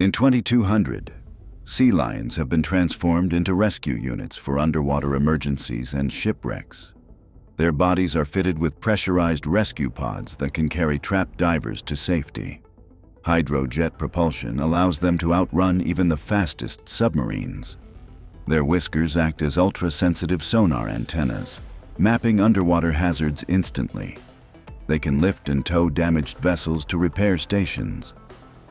In 2200, sea lions have been transformed into rescue units for underwater emergencies and shipwrecks. Their bodies are fitted with pressurized rescue pods that can carry trapped divers to safety. Hydrojet propulsion allows them to outrun even the fastest submarines. Their whiskers act as ultra-sensitive sonar antennas, mapping underwater hazards instantly. They can lift and tow damaged vessels to repair stations.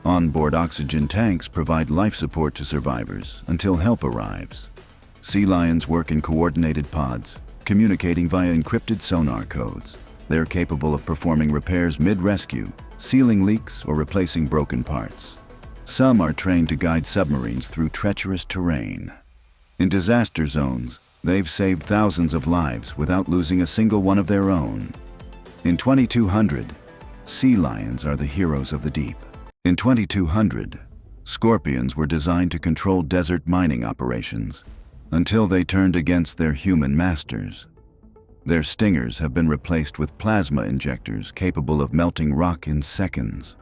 Onboard oxygen tanks provide life support to survivors until help arrives. Sea lions work in coordinated pods, communicating via encrypted sonar codes. They're capable of performing repairs mid-rescue, sealing leaks or replacing broken parts. Some are trained to guide submarines through treacherous terrain. In disaster zones, they've saved thousands of lives without losing a single one of their own. In 2200, sea lions are the heroes of the deep. In 2200, scorpions were designed to control desert mining operations until they turned against their human masters. Their stingers have been replaced with plasma injectors capable of melting rock in seconds.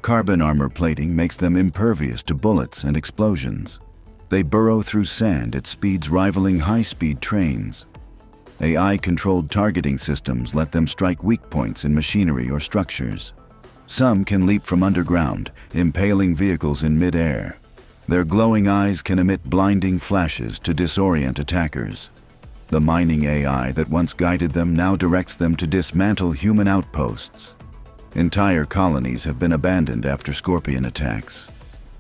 Carbon armor plating makes them impervious to bullets and explosions. They burrow through sand at speeds rivaling high-speed trains. AI-controlled targeting systems let them strike weak points in machinery or structures. Some can leap from underground, impaling vehicles in mid-air. Their glowing eyes can emit blinding flashes to disorient attackers. The mining AI that once guided them now directs them to dismantle human outposts. Entire colonies have been abandoned after scorpion attacks.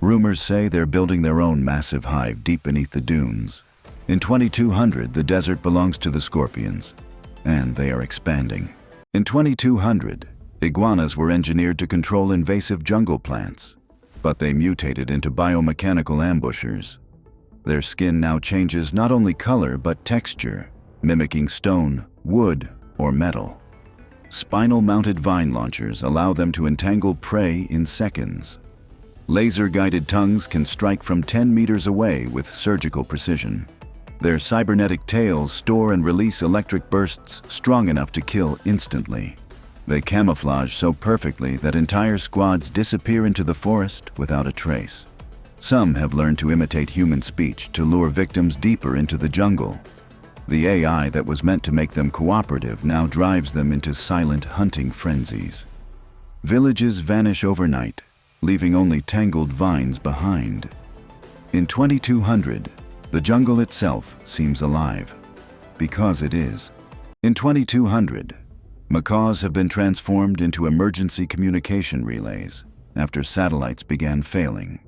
Rumors say they're building their own massive hive deep beneath the dunes. In 2200, the desert belongs to the scorpions, and they are expanding. In 2200, iguanas were engineered to control invasive jungle plants, but they mutated into biomechanical ambushers. Their skin now changes not only color but texture, mimicking stone, wood, or metal. Spinal-mounted vine launchers allow them to entangle prey in seconds. Laser-guided tongues can strike from 10 meters away with surgical precision. Their cybernetic tails store and release electric bursts strong enough to kill instantly. They camouflage so perfectly that entire squads disappear into the forest without a trace. Some have learned to imitate human speech to lure victims deeper into the jungle. The AI that was meant to make them cooperative now drives them into silent hunting frenzies. Villages vanish overnight, leaving only tangled vines behind. In 2200, the jungle itself seems alive, because it is. In 2200, macaws have been transformed into emergency communication relays after satellites began failing.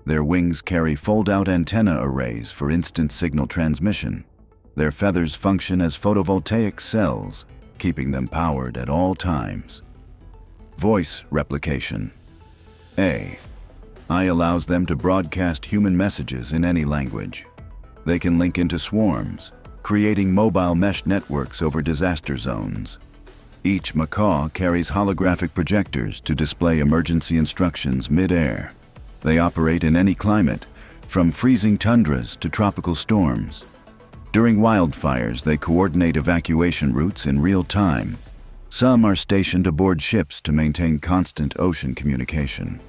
Their wings carry fold-out antenna arrays for instant signal transmission. Their feathers function as photovoltaic cells, keeping them powered at all times. Voice replication. AI allows them to broadcast human messages in any language. They can link into swarms, creating mobile mesh networks over disaster zones. Each macaw carries holographic projectors to display emergency instructions mid-air. They operate in any climate, from freezing tundras to tropical storms. During wildfires, they coordinate evacuation routes in real time. Some are stationed aboard ships to maintain constant ocean communication.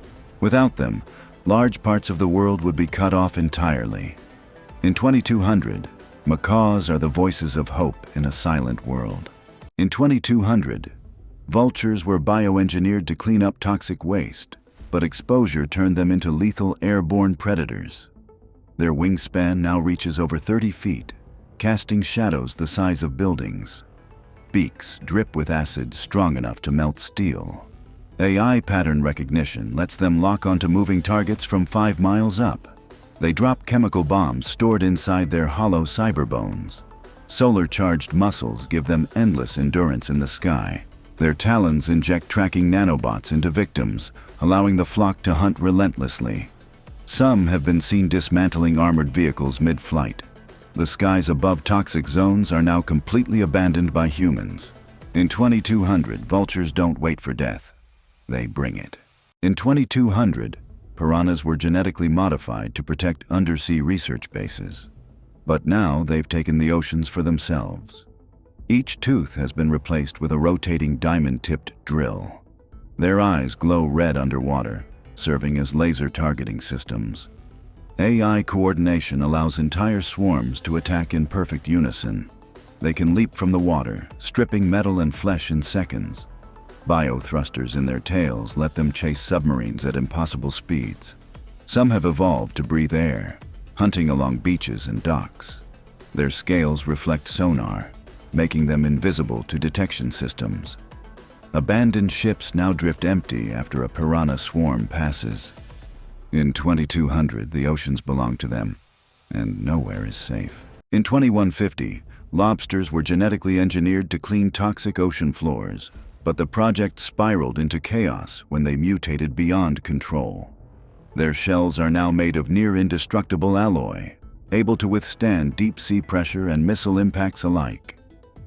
Without them, large parts of the world would be cut off entirely. In 2200, macaws are the voices of hope in a silent world. In 2200, vultures were bioengineered to clean up toxic waste, but exposure turned them into lethal airborne predators. Their wingspan now reaches over 30 feet, casting shadows the size of buildings. Beaks drip with acid strong enough to melt steel. AI pattern recognition lets them lock onto moving targets from 5 miles up. They drop chemical bombs stored inside their hollow cyberbones. Solar-charged muscles give them endless endurance in the sky. Their talons inject tracking nanobots into victims, allowing the flock to hunt relentlessly. Some have been seen dismantling armored vehicles mid-flight. The skies above toxic zones are now completely abandoned by humans. In 2200, vultures don't wait for death. They bring it. In 2200, piranhas were genetically modified to protect undersea research bases. But now they've taken the oceans for themselves. Each tooth has been replaced with a rotating diamond-tipped drill. Their eyes glow red underwater, serving as laser targeting systems. AI coordination allows entire swarms to attack in perfect unison. They can leap from the water, stripping metal and flesh in seconds. Biothrusters in their tails let them chase submarines at impossible speeds. Some have evolved to breathe air, hunting along beaches and docks. Their scales reflect sonar, making them invisible to detection systems. Abandoned ships now drift empty after a piranha swarm passes. In 2200, the oceans belong to them, and nowhere is safe. In 2150, lobsters were genetically engineered to clean toxic ocean floors, but the project spiraled into chaos when they mutated beyond control. Their shells are now made of near-indestructible alloy, able to withstand deep-sea pressure and missile impacts alike.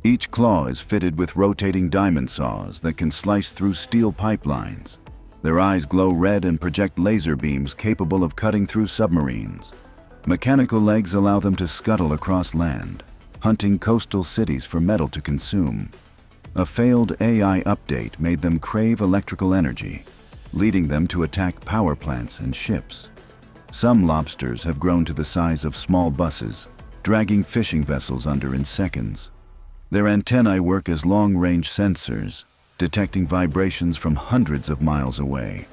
Each claw is fitted with rotating diamond saws that can slice through steel pipelines. Their eyes glow red and project laser beams capable of cutting through submarines. Mechanical legs allow them to scuttle across land, hunting coastal cities for metal to consume. A failed AI update made them crave electrical energy, leading them to attack power plants and ships. Some lobsters have grown to the size of small buses, dragging fishing vessels under in seconds. Their antennae work as long-range sensors, detecting vibrations from hundreds of miles away.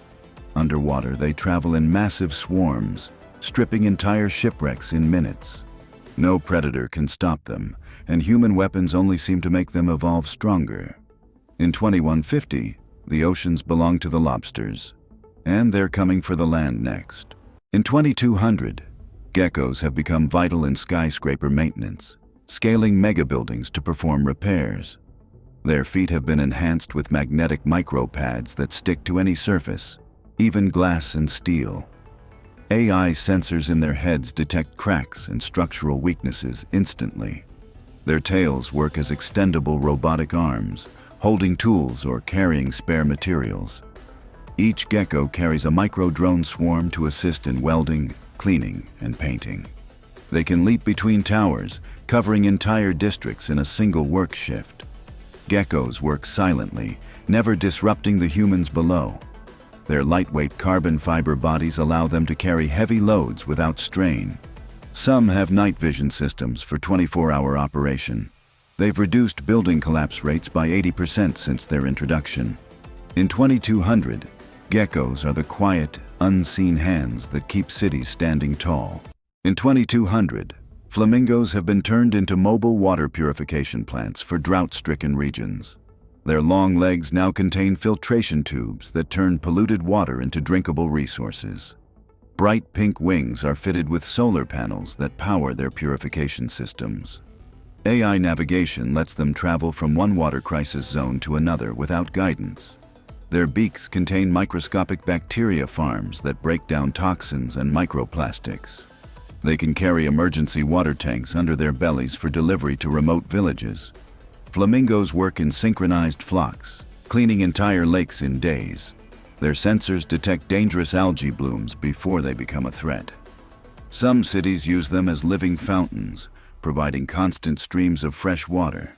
Underwater, they travel in massive swarms, stripping entire shipwrecks in minutes. No predator can stop them, and human weapons only seem to make them evolve stronger. In 2150, the oceans belong to the lobsters, and they're coming for the land next. In 2200, geckos have become vital in skyscraper maintenance, scaling megabuildings to perform repairs. Their feet have been enhanced with magnetic micropads that stick to any surface, even glass and steel. AI sensors in their heads detect cracks and structural weaknesses instantly. Their tails work as extendable robotic arms, holding tools or carrying spare materials. Each gecko carries a micro-drone swarm to assist in welding, cleaning, and painting. They can leap between towers, covering entire districts in a single work shift. Geckos work silently, never disrupting the humans below. Their lightweight carbon fiber bodies allow them to carry heavy loads without strain. Some have night vision systems for 24-hour operation. They've reduced building collapse rates by 80% since their introduction. In 2200, geckos are the quiet, unseen hands that keep cities standing tall. In 2200, flamingos have been turned into mobile water purification plants for drought-stricken regions. Their long legs now contain filtration tubes that turn polluted water into drinkable resources. Bright pink wings are fitted with solar panels that power their purification systems. AI navigation lets them travel from one water crisis zone to another without guidance. Their beaks contain microscopic bacteria farms that break down toxins and microplastics. They can carry emergency water tanks under their bellies for delivery to remote villages. Flamingos work in synchronized flocks, cleaning entire lakes in days. Their sensors detect dangerous algae blooms before they become a threat. Some cities use them as living fountains, providing constant streams of fresh water.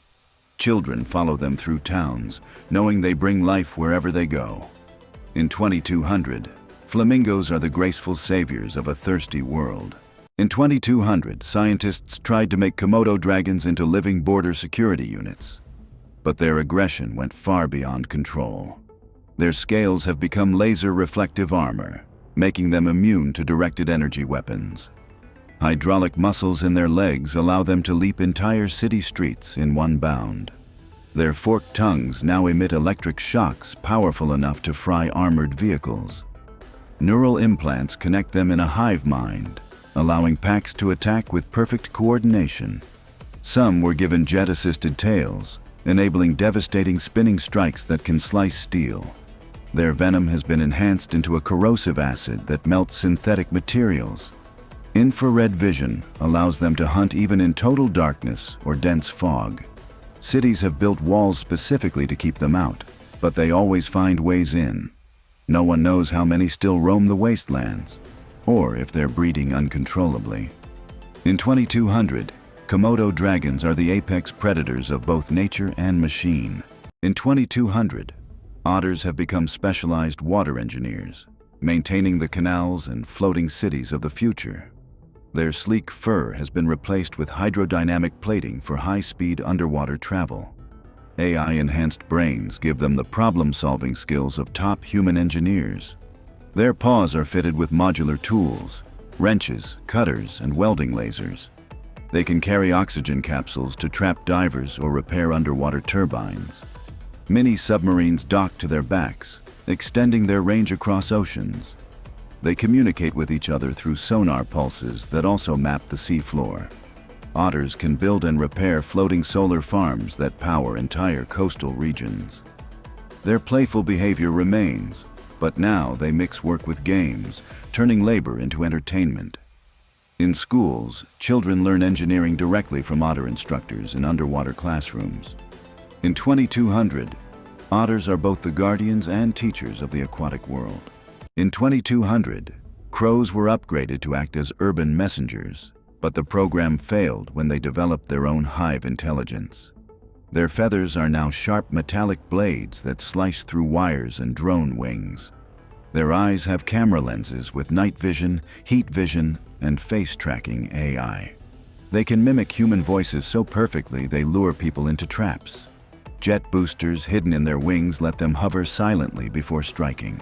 Children follow them through towns, knowing they bring life wherever they go. In 2200, flamingos are the graceful saviors of a thirsty world. In 2200, scientists tried to make Komodo dragons into living border security units. But their aggression went far beyond control. Their scales have become laser-reflective armor, making them immune to directed energy weapons. Hydraulic muscles in their legs allow them to leap entire city streets in one bound. Their forked tongues now emit electric shocks powerful enough to fry armored vehicles. Neural implants connect them in a hive mind, allowing packs to attack with perfect coordination. Some were given jet-assisted tails, enabling devastating spinning strikes that can slice steel. Their venom has been enhanced into a corrosive acid that melts synthetic materials. Infrared vision allows them to hunt even in total darkness or dense fog. Cities have built walls specifically to keep them out, but they always find ways in. No one knows how many still roam the wastelands, or if they're breeding uncontrollably. In 2200, Komodo dragons are the apex predators of both nature and machine. In 2200, otters have become specialized water engineers. maintaining the canals and floating cities of the future. Their sleek fur has been replaced with hydrodynamic plating for high-speed underwater travel. AI-enhanced brains give them the problem-solving skills of top human engineers. Their paws are fitted with modular tools, wrenches, cutters, and welding lasers. They can carry oxygen capsules to trap divers or repair underwater turbines. Mini submarines dock to their backs, extending their range across oceans. They communicate with each other through sonar pulses that also map the seafloor. Otters can build and repair floating solar farms that power entire coastal regions. Their playful behavior remains, but now they mix work with games, turning labor into entertainment. In schools, children learn engineering directly from otter instructors in underwater classrooms. In 2200, otters are both the guardians and teachers of the aquatic world. In 2200, crows were upgraded to act as urban messengers, but the program failed when they developed their own hive intelligence. Their feathers are now sharp metallic blades that slice through wires and drone wings. Their eyes have camera lenses with night vision, heat vision, and face tracking AI. They can mimic human voices so perfectly they lure people into traps. Jet boosters hidden in their wings let them hover silently before striking.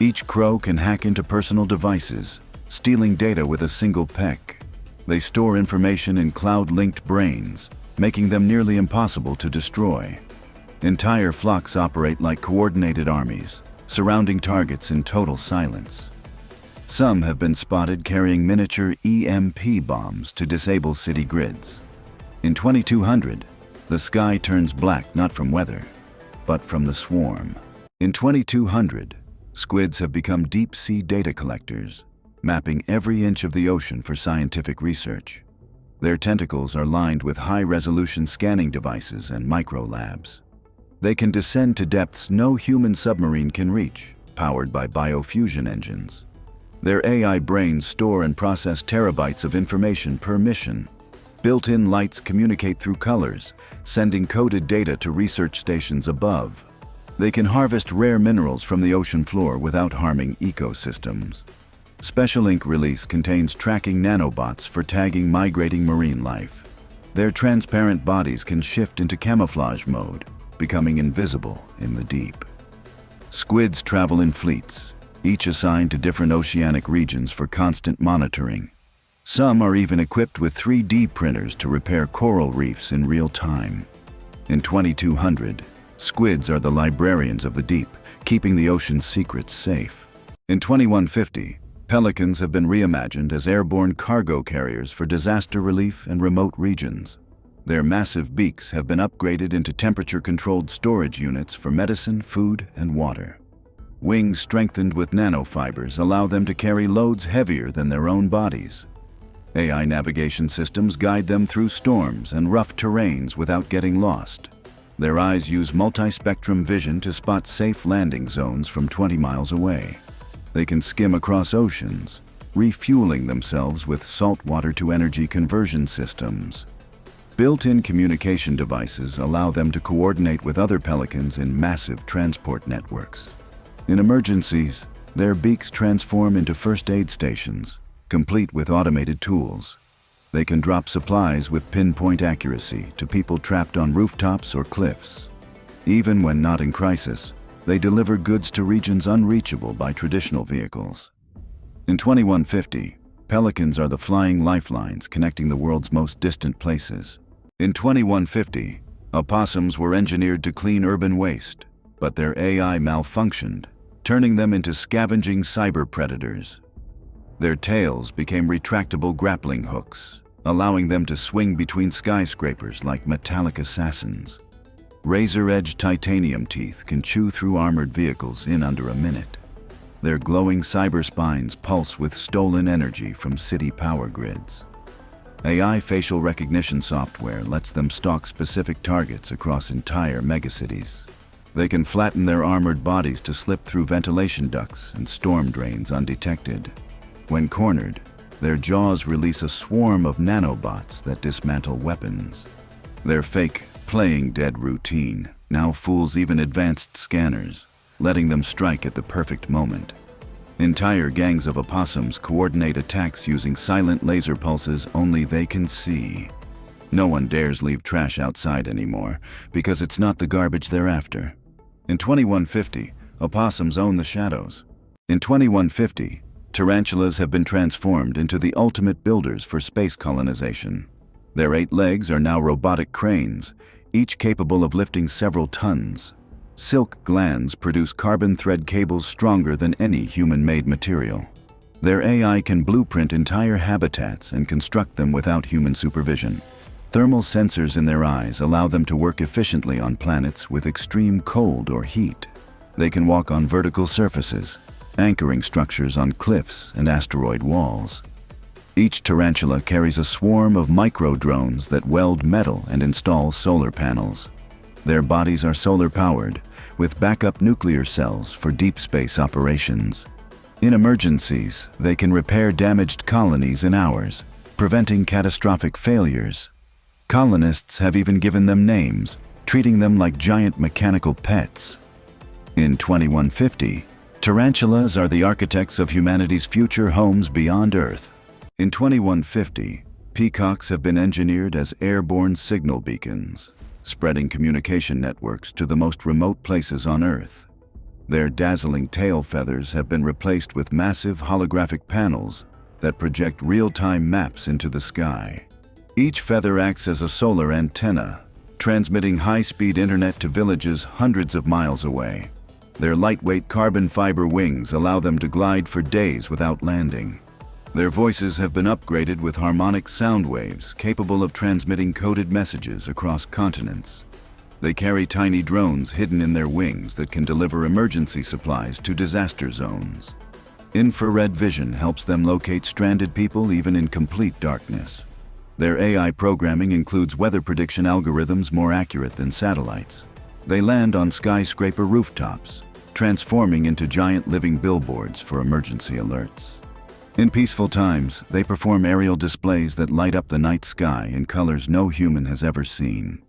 Each crow can hack into personal devices, stealing data with a single peck. They store information in cloud-linked brains, making them nearly impossible to destroy. Entire flocks operate like coordinated armies, surrounding targets in total silence. Some have been spotted carrying miniature EMP bombs to disable city grids. In 2200, the sky turns black not from weather, but from the swarm. In 2200, squids have become deep-sea data collectors, mapping every inch of the ocean for scientific research. Their tentacles are lined with high-resolution scanning devices and micro-labs. They can descend to depths no human submarine can reach, powered by biofusion engines. Their AI brains store and process terabytes of information per mission. Built-in lights communicate through colors, sending coded data to research stations above. They can harvest rare minerals from the ocean floor without harming ecosystems. Special Ink release contains tracking nanobots for tagging migrating marine life. Their transparent bodies can shift into camouflage mode, becoming invisible in the deep. Squids travel in fleets, each assigned to different oceanic regions for constant monitoring. Some are even equipped with 3D printers to repair coral reefs in real time. In 2200, squids are the librarians of the deep, keeping the ocean's secrets safe. In 2150, pelicans have been reimagined as airborne cargo carriers for disaster relief and remote regions. Their massive beaks have been upgraded into temperature-controlled storage units for medicine, food, and water. Wings strengthened with nanofibers allow them to carry loads heavier than their own bodies. AI navigation systems guide them through storms and rough terrains without getting lost. Their eyes use multi-spectrum vision to spot safe landing zones from 20 miles away. They can skim across oceans, refueling themselves with saltwater-to-energy conversion systems. Built-in communication devices allow them to coordinate with other pelicans in massive transport networks. In emergencies, their beaks transform into first aid stations, complete with automated tools. They can drop supplies with pinpoint accuracy to people trapped on rooftops or cliffs. Even when not in crisis, they deliver goods to regions unreachable by traditional vehicles. In 2150, pelicans are the flying lifelines connecting the world's most distant places. In 2150, opossums were engineered to clean urban waste, but their AI malfunctioned, turning them into scavenging cyber predators. Their tails became retractable grappling hooks, allowing them to swing between skyscrapers like metallic assassins. Razor-edged titanium teeth can chew through armored vehicles in under a minute. Their glowing cyber spines pulse with stolen energy from city power grids. AI facial recognition software lets them stalk specific targets across entire megacities. They can flatten their armored bodies to slip through ventilation ducts and storm drains undetected. When cornered, their jaws release a swarm of nanobots that dismantle weapons. Their fake, playing dead routine now fools even advanced scanners, letting them strike at the perfect moment. Entire gangs of opossums coordinate attacks using silent laser pulses only they can see. No one dares leave trash outside anymore because it's not the garbage they're after. In 2150, opossums own the shadows. In 2150, tarantulas have been transformed into the ultimate builders for space colonization. Their 8 legs are now robotic cranes, each capable of lifting several tons. Silk glands produce carbon thread cables stronger than any human-made material. Their AI can blueprint entire habitats and construct them without human supervision. Thermal sensors in their eyes allow them to work efficiently on planets with extreme cold or heat. They can walk on vertical surfaces, anchoring structures on cliffs and asteroid walls. Each tarantula carries a swarm of micro-drones that weld metal and install solar panels. Their bodies are solar-powered, with backup nuclear cells for deep space operations. In emergencies, they can repair damaged colonies in hours, preventing catastrophic failures. Colonists have even given them names, treating them like giant mechanical pets. In 2150, tarantulas are the architects of humanity's future homes beyond Earth. In 2150, peacocks have been engineered as airborne signal beacons, spreading communication networks to the most remote places on Earth. Their dazzling tail feathers have been replaced with massive holographic panels that project real-time maps into the sky. Each feather acts as a solar antenna, transmitting high-speed internet to villages hundreds of miles away. Their lightweight carbon fiber wings allow them to glide for days without landing. Their voices have been upgraded with harmonic sound waves capable of transmitting coded messages across continents. They carry tiny drones hidden in their wings that can deliver emergency supplies to disaster zones. Infrared vision helps them locate stranded people even in complete darkness. Their AI programming includes weather prediction algorithms more accurate than satellites. They land on skyscraper rooftops, transforming into giant living billboards for emergency alerts. In peaceful times, they perform aerial displays that light up the night sky in colors no human has ever seen.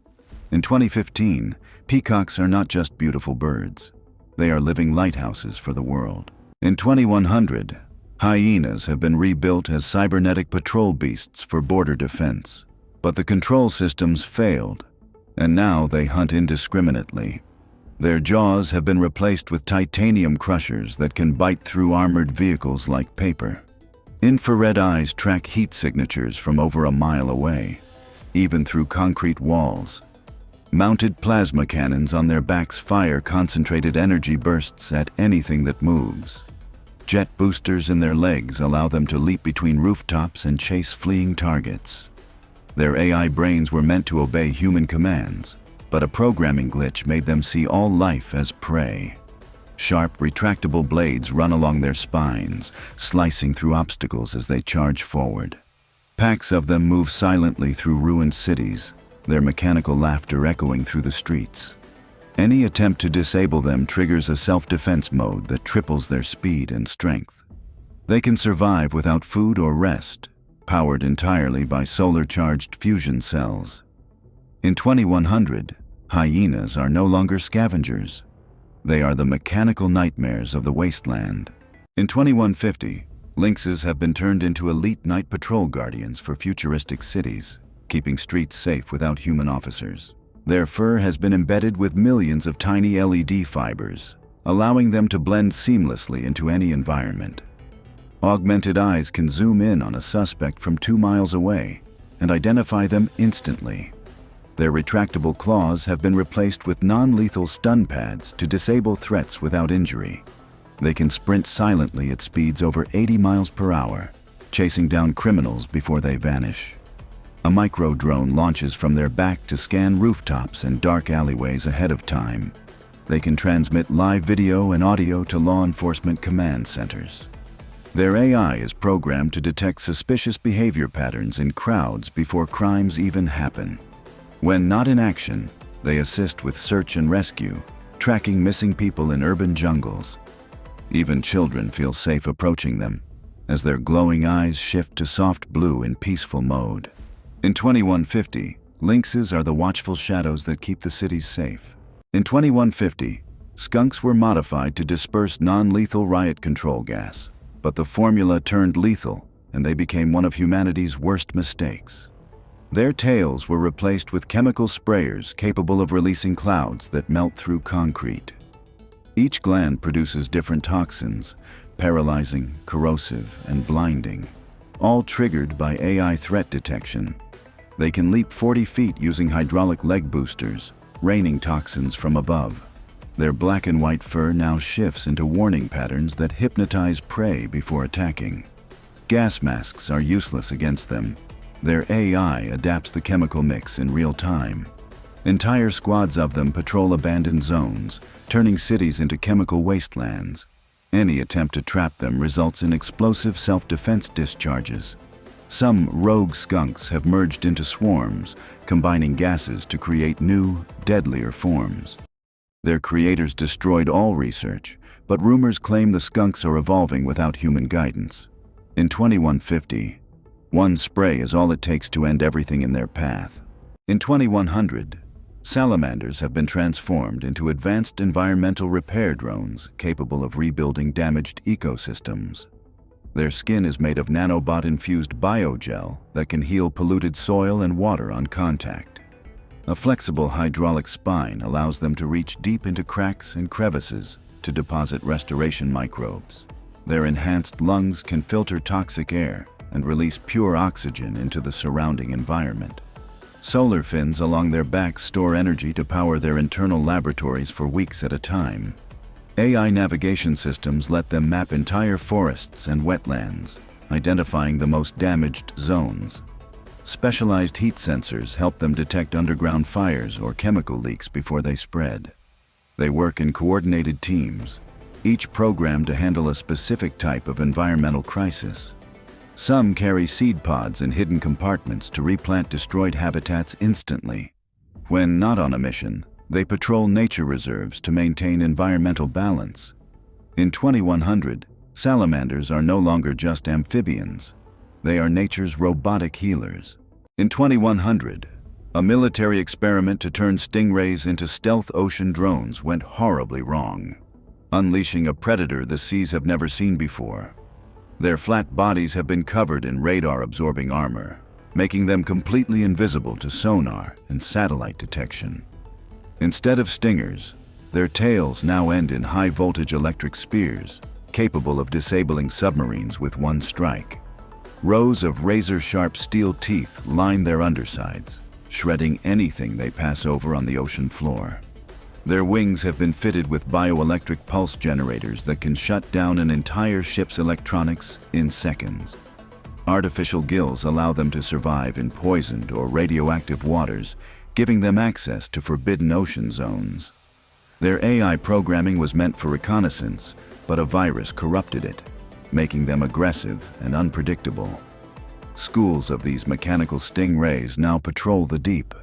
In 2015, peacocks are not just beautiful birds. They are living lighthouses for the world. In 2100, hyenas have been rebuilt as cybernetic patrol beasts for border defense. But the control systems failed, and now they hunt indiscriminately. Their jaws have been replaced with titanium crushers that can bite through armored vehicles like paper. Infrared eyes track heat signatures from over a mile away, even through concrete walls. Mounted plasma cannons on their backs fire concentrated energy bursts at anything that moves. Jet boosters in their legs allow them to leap between rooftops and chase fleeing targets. Their AI brains were meant to obey human commands, but a programming glitch made them see all life as prey. Sharp, retractable blades run along their spines, slicing through obstacles as they charge forward. Packs of them move silently through ruined cities, their mechanical laughter echoing through the streets. Any attempt to disable them triggers a self-defense mode that triples their speed and strength. They can survive without food or rest, powered entirely by solar-charged fusion cells. In 2100, hyenas are no longer scavengers. They are the mechanical nightmares of the wasteland. In 2150, lynxes have been turned into elite night patrol guardians for futuristic cities, keeping streets safe without human officers. Their fur has been embedded with millions of tiny LED fibers, allowing them to blend seamlessly into any environment. Augmented eyes can zoom in on a suspect from 2 miles away and identify them instantly. Their retractable claws have been replaced with non-lethal stun pads to disable threats without injury. They can sprint silently at speeds over 80 miles per hour, chasing down criminals before they vanish. A micro-drone launches from their back to scan rooftops and dark alleyways ahead of time. They can transmit live video and audio to law enforcement command centers. Their AI is programmed to detect suspicious behavior patterns in crowds before crimes even happen. When not in action, they assist with search and rescue, tracking missing people in urban jungles. Even children feel safe approaching them, as their glowing eyes shift to soft blue in peaceful mode. In 2150, lynxes are the watchful shadows that keep the cities safe. In 2150, Skunks were modified to disperse non-lethal riot control gas, but the formula turned lethal, and they became one of humanity's worst mistakes. Their tails were replaced with chemical sprayers capable of releasing clouds that melt through concrete. Each gland produces different toxins, paralyzing, corrosive, and blinding, all triggered by AI threat detection. They can leap 40 feet using hydraulic leg boosters, raining toxins from above. Their black and white fur now shifts into warning patterns that hypnotize prey before attacking. Gas masks are useless against them. Their AI adapts the chemical mix in real time. Entire squads of them patrol abandoned zones, turning cities into chemical wastelands. Any attempt to trap them results in explosive self-defense discharges. Some rogue skunks have merged into swarms, combining gases to create new, deadlier forms. Their creators destroyed all research, but rumors claim the skunks are evolving without human guidance. In 2150, one spray is all it takes to end everything in their path. In 2100, salamanders have been transformed into advanced environmental repair drones capable of rebuilding damaged ecosystems. Their skin is made of nanobot-infused biogel that can heal polluted soil and water on contact. A flexible hydraulic spine allows them to reach deep into cracks and crevices to deposit restoration microbes. Their enhanced lungs can filter toxic air and release pure oxygen into the surrounding environment. Solar fins along their backs store energy to power their internal laboratories for weeks at a time. AI navigation systems let them map entire forests and wetlands, identifying the most damaged zones. Specialized heat sensors help them detect underground fires or chemical leaks before they spread. They work in coordinated teams, each programmed to handle a specific type of environmental crisis. Some carry seed pods in hidden compartments to replant destroyed habitats instantly. When not on a mission, they patrol nature reserves to maintain environmental balance. In 2100, salamanders are no longer just amphibians. They are nature's robotic healers. In 2100, a military experiment to turn stingrays into stealth ocean drones went horribly wrong, unleashing a predator the seas have never seen before. Their flat bodies have been covered in radar-absorbing armor, making them completely invisible to sonar and satellite detection. Instead of stingers, their tails now end in high-voltage electric spears, capable of disabling submarines with one strike. Rows of razor-sharp steel teeth line their undersides, shredding anything they pass over on the ocean floor. Their wings have been fitted with bioelectric pulse generators that can shut down an entire ship's electronics in seconds. Artificial gills allow them to survive in poisoned or radioactive waters, giving them access to forbidden ocean zones. Their AI programming was meant for reconnaissance, but a virus corrupted it, making them aggressive and unpredictable. Schools of these mechanical stingrays now patrol the deep,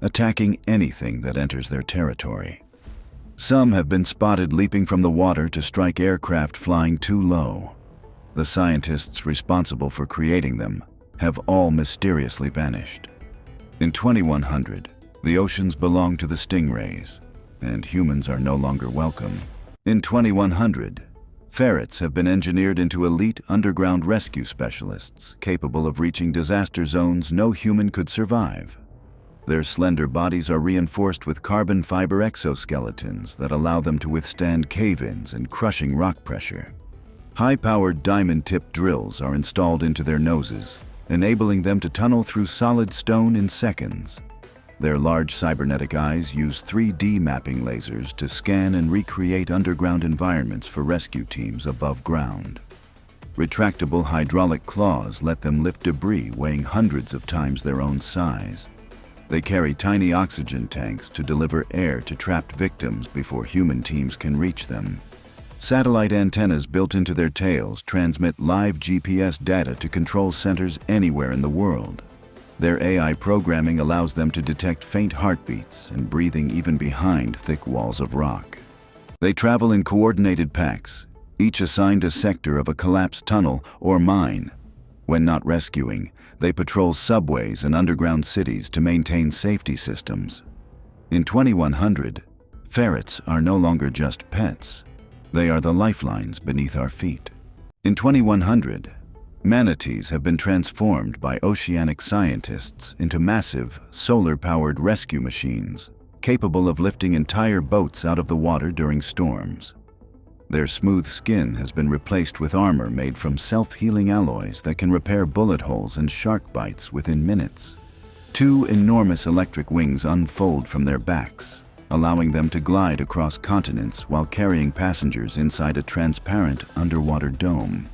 attacking anything that enters their territory. Some have been spotted leaping from the water to strike aircraft flying too low. The scientists responsible for creating them have all mysteriously vanished. In 2100, the oceans belong to the stingrays, and humans are no longer welcome. In 2100, ferrets have been engineered into elite underground rescue specialists capable of reaching disaster zones no human could survive. Their slender bodies are reinforced with carbon fiber exoskeletons that allow them to withstand cave-ins and crushing rock pressure. High-powered diamond-tipped drills are installed into their noses, enabling them to tunnel through solid stone in seconds. Their large cybernetic eyes use 3D mapping lasers to scan and recreate underground environments for rescue teams above ground. Retractable hydraulic claws let them lift debris weighing hundreds of times their own size. They carry tiny oxygen tanks to deliver air to trapped victims before human teams can reach them. Satellite antennas built into their tails transmit live GPS data to control centers anywhere in the world. Their AI programming allows them to detect faint heartbeats and breathing even behind thick walls of rock. They travel in coordinated packs, each assigned a sector of a collapsed tunnel or mine. When not rescuing, they patrol subways and underground cities to maintain safety systems. In 2100, Ferrets are no longer just pets. They are the lifelines beneath our feet. In 2100, manatees have been transformed by oceanic scientists into massive, solar-powered rescue machines, capable of lifting entire boats out of the water during storms. Their smooth skin has been replaced with armor made from self-healing alloys that can repair bullet holes and shark bites within minutes. Two enormous electric wings unfold from their backs, allowing them to glide across continents while carrying passengers inside a transparent underwater dome.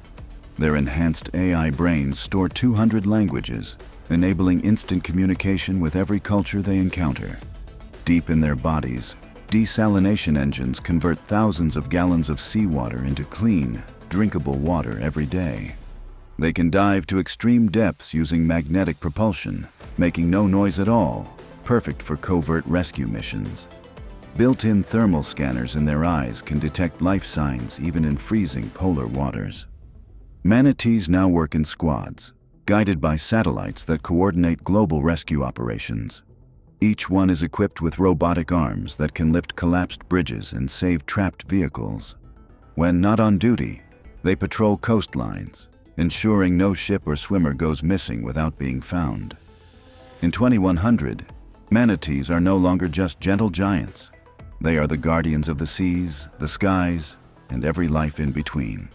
Their enhanced AI brains store 200 languages, enabling instant communication with every culture they encounter. Deep in their bodies, desalination engines convert thousands of gallons of seawater into clean, drinkable water every day. They can dive to extreme depths using magnetic propulsion, making no noise at all, perfect for covert rescue missions. Built-in thermal scanners in their eyes can detect life signs even in freezing polar waters. Manatees now work in squads, guided by satellites that coordinate global rescue operations. Each one is equipped with robotic arms that can lift collapsed bridges and save trapped vehicles. When not on duty, they patrol coastlines, ensuring no ship or swimmer goes missing without being found. In 2100, manatees are no longer just gentle giants. They are the guardians of the seas, the skies, and every life in between.